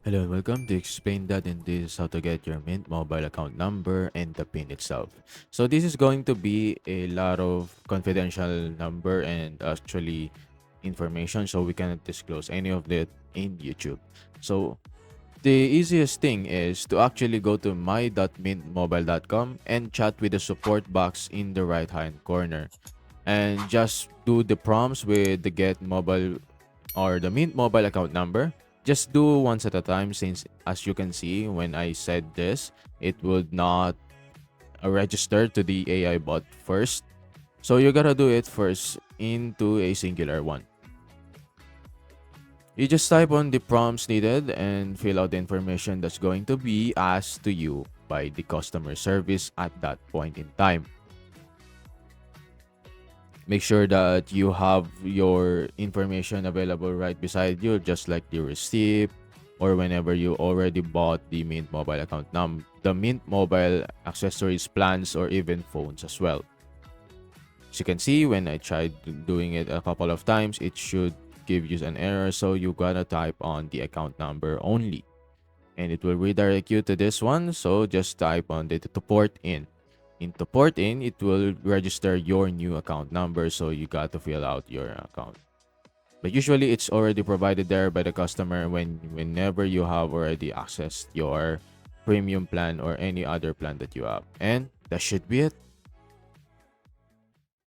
Hello and welcome to Explain That, and this is how to get your Mint mobile account number and the PIN itself. So this is going to be a lot of confidential number and actually information, so we cannot disclose any of that in YouTube. So the easiest thing is to actually go to my.mintmobile.com and chat with the support box in the right hand corner and just do the prompts with the get mobile or the Mint mobile account number. Just do once at a time, since as you can see when I said this, it would not register to the AI bot first. So you gotta do it first into a singular one. You just type on the prompts needed and fill out the information that's going to be asked to you by the customer service at that point in time. Make sure that you have your information available right beside you, just like the receipt or whenever you already bought the Mint mobile the Mint mobile accessories plans, or even phones as well. As you can see, when I tried doing it a couple of times, it should give you an error, so you gotta type on the account number only and it will redirect you to this one. So just type on the to port in. Into port in, it will register your new account number, so you got to fill out your account. But usually it's already provided there by the customer whenever you have already accessed your premium plan or any other plan that you have. And that should be it.